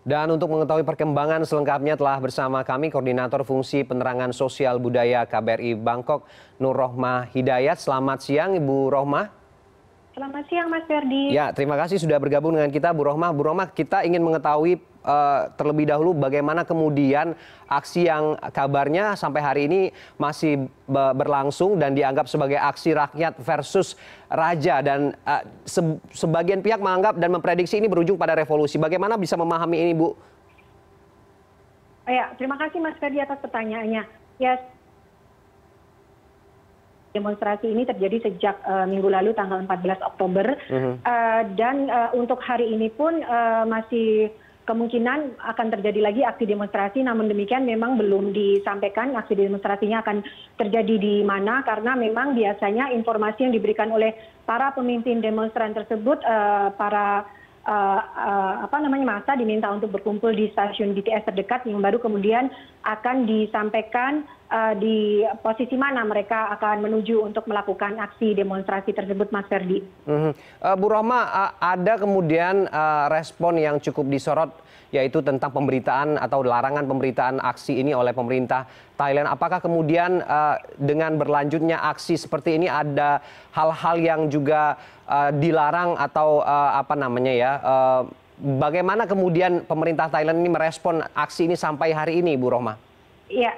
Dan untuk mengetahui perkembangan selengkapnya telah bersama kami Koordinator Fungsi Penerangan Sosial Budaya KBRI Bangkok, Nur Rohmah Hidayat. Selamat siang Ibu Rohmah. Selamat siang Mas Ferdi. Ya, terima kasih sudah bergabung dengan kita Bu Rohmah. Bu Rohmah, kita ingin mengetahui terlebih dahulu bagaimana kemudian aksi yang kabarnya sampai hari ini masih berlangsung dan dianggap sebagai aksi rakyat versus raja, dan sebagian pihak menganggap dan memprediksi ini berujung pada revolusi. Bagaimana bisa memahami ini, Bu? Ya, terima kasih Mas Ferdi atas pertanyaannya. Ya, demonstrasi ini terjadi sejak minggu lalu tanggal 14 Oktober dan untuk hari ini pun masih kemungkinan akan terjadi lagi aksi demonstrasi. Namun demikian memang belum disampaikan aksi demonstrasinya akan terjadi di mana, karena memang biasanya informasi yang diberikan oleh para pemimpin demonstran tersebut, para massa diminta untuk berkumpul di stasiun BTS terdekat, yang baru kemudian akan disampaikan di posisi mana mereka akan menuju untuk melakukan aksi demonstrasi tersebut, Mas Ferdi. Bu Rohmah, ada kemudian respon yang cukup disorot, yaitu tentang pemberitaan atau larangan pemberitaan aksi ini oleh pemerintah Thailand. Apakah kemudian dengan berlanjutnya aksi seperti ini ada hal-hal yang juga dilarang atau bagaimana kemudian pemerintah Thailand ini merespon aksi ini sampai hari ini, Bu Rohmah? Ya,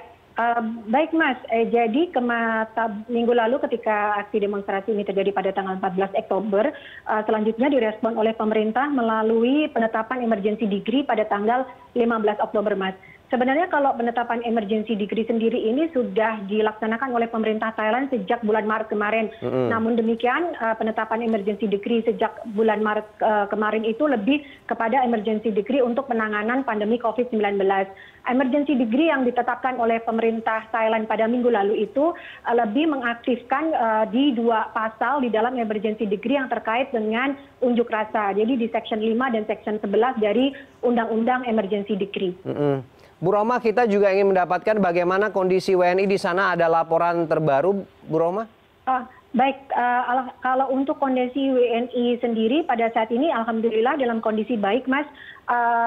baik Mas. Jadi minggu lalu ketika aksi demonstrasi ini terjadi pada tanggal 14 Oktober, selanjutnya direspon oleh pemerintah melalui penetapan emergency degree pada tanggal 15 Oktober, Mas. Sebenarnya kalau penetapan emergency degree sendiri ini sudah dilaksanakan oleh pemerintah Thailand sejak bulan Maret kemarin. Namun demikian penetapan emergency degree sejak bulan Maret kemarin itu lebih kepada emergency degree untuk penanganan pandemi COVID-19. Emergency degree yang ditetapkan oleh pemerintah Thailand pada minggu lalu itu lebih mengaktifkan di dua pasal di dalam emergency degree yang terkait dengan unjuk rasa. Jadi di section 5 dan section 11 dari Undang-Undang Emergency Degree. Bu Rohmah, kita juga ingin mendapatkan bagaimana kondisi WNI di sana. Ada laporan terbaru, Bu Rohmah? Baik, kalau untuk kondisi WNI sendiri pada saat ini alhamdulillah dalam kondisi baik, Mas.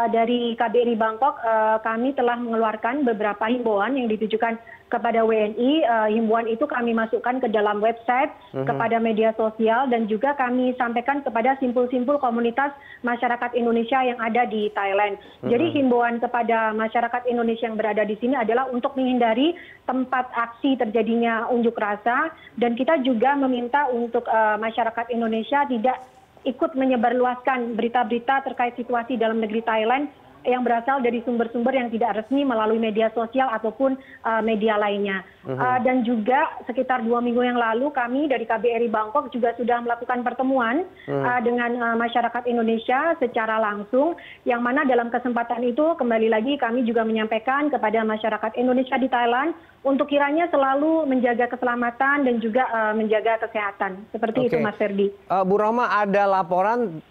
Dari KBRI Bangkok kami telah mengeluarkan beberapa himbauan yang ditujukan kepada WNI. Himbauan itu kami masukkan ke dalam website, kepada media sosial, dan juga kami sampaikan kepada simpul-simpul komunitas masyarakat Indonesia yang ada di Thailand. Jadi himbauan kepada masyarakat Indonesia yang berada di sini adalah untuk menghindari tempat aksi terjadinya unjuk rasa, dan kita juga meminta untuk masyarakat Indonesia tidak ikut menyebarluaskan berita-berita terkait situasi dalam negeri Thailand yang berasal dari sumber-sumber yang tidak resmi melalui media sosial ataupun media lainnya. Dan juga sekitar 2 minggu yang lalu kami dari KBRI Bangkok juga sudah melakukan pertemuan dengan masyarakat Indonesia secara langsung, yang mana dalam kesempatan itu kembali lagi kami juga menyampaikan kepada masyarakat Indonesia di Thailand untuk kiranya selalu menjaga keselamatan dan juga menjaga kesehatan. Seperti itu, Mas Ferdi. Bu Rohmah, ada laporan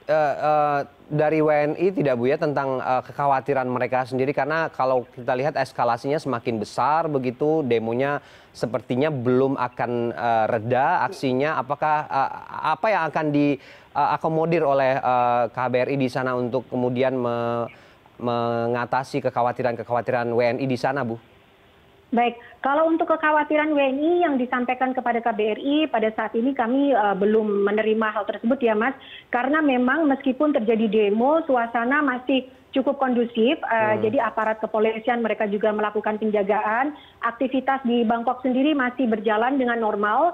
dari WNI tidak, Bu, ya, tentang kekhawatiran mereka sendiri, karena kalau kita lihat eskalasinya semakin besar begitu, demonya sepertinya belum akan reda aksinya. Apakah apa yang akan diakomodir oleh KBRI di sana untuk kemudian mengatasi kekhawatiran WNI di sana, Bu? Baik, kalau untuk kekhawatiran WNI yang disampaikan kepada KBRI pada saat ini kami belum menerima hal tersebut ya, Mas. Karena memang meskipun terjadi demo, suasana masih cukup kondusif. Jadi aparat kepolisian mereka juga melakukan penjagaan. Aktivitas di Bangkok sendiri masih berjalan dengan normal.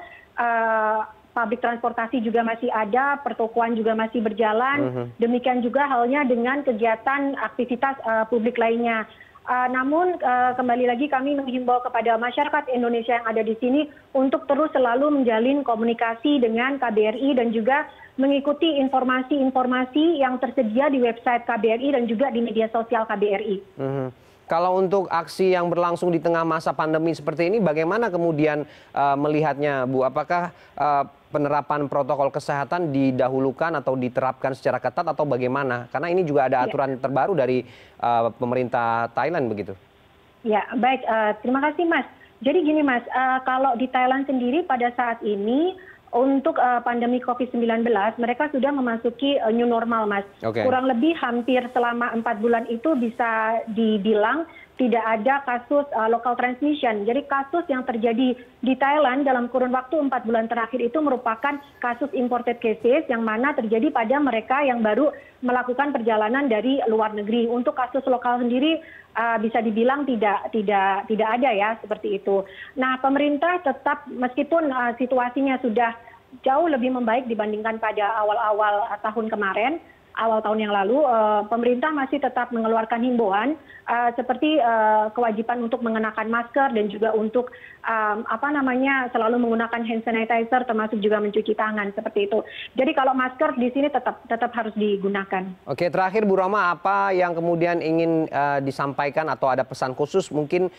Publik transportasi juga masih ada, pertokoan juga masih berjalan. Demikian juga halnya dengan kegiatan aktivitas publik lainnya. Namun kembali lagi kami menghimbau kepada masyarakat Indonesia yang ada di sini untuk terus selalu menjalin komunikasi dengan KBRI dan juga mengikuti informasi-informasi yang tersedia di website KBRI dan juga di media sosial KBRI. Kalau untuk aksi yang berlangsung di tengah masa pandemi seperti ini, bagaimana kemudian melihatnya, Bu? Apakah penerapan protokol kesehatan didahulukan atau diterapkan secara ketat atau bagaimana? Karena ini juga ada aturan terbaru dari pemerintah Thailand begitu. Ya, baik. Terima kasih, Mas. Jadi gini, Mas, kalau di Thailand sendiri pada saat ini untuk pandemi COVID-19 mereka sudah memasuki new normal, Mas. Kurang lebih hampir selama 4 bulan itu bisa dibilang tidak ada kasus local transmission. Jadi kasus yang terjadi di Thailand dalam kurun waktu 4 bulan terakhir itu merupakan kasus imported cases yang mana terjadi pada mereka yang baru melakukan perjalanan dari luar negeri. Untuk kasus lokal sendiri bisa dibilang tidak ada ya seperti itu. Nah, pemerintah tetap meskipun situasinya sudah jauh lebih membaik dibandingkan pada awal-awal tahun kemarin, awal tahun yang lalu, pemerintah masih tetap mengeluarkan himbauan seperti kewajiban untuk mengenakan masker dan juga untuk selalu menggunakan hand sanitizer termasuk juga mencuci tangan seperti itu. Jadi kalau masker di sini tetap harus digunakan. Oke, terakhir Bu Rohmah, apa yang kemudian ingin disampaikan atau ada pesan khusus mungkin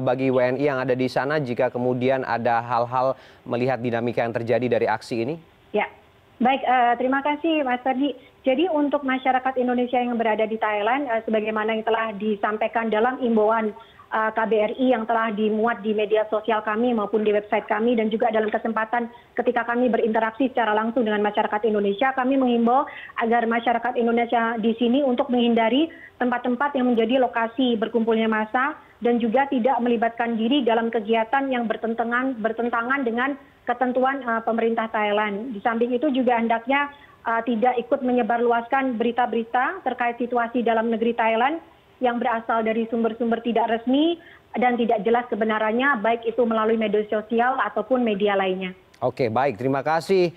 bagi WNI yang ada di sana jika kemudian ada hal-hal melihat dinamika yang terjadi dari aksi ini? Ya. Baik, terima kasih Mas Ferdi. Jadi untuk masyarakat Indonesia yang berada di Thailand, sebagaimana yang telah disampaikan dalam imbauan KBRI yang telah dimuat di media sosial kami maupun di website kami dan juga dalam kesempatan ketika kami berinteraksi secara langsung dengan masyarakat Indonesia, kami mengimbau agar masyarakat Indonesia di sini untuk menghindari tempat-tempat yang menjadi lokasi berkumpulnya massa dan juga tidak melibatkan diri dalam kegiatan yang bertentangan dengan ketentuan pemerintah Thailand. Di samping itu juga hendaknya tidak ikut menyebarluaskan berita-berita terkait situasi dalam negeri Thailand yang berasal dari sumber-sumber tidak resmi dan tidak jelas kebenarannya, baik itu melalui media sosial ataupun media lainnya. Oke, baik. Terima kasih.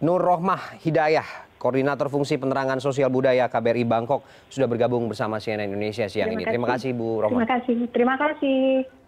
Nur Rohmah Hidayah, Koordinator Fungsi Penerangan Sosial Budaya KBRI Bangkok, sudah bergabung bersama CNN Indonesia siang ini. Terima kasih Bu Rohmah. Terima kasih.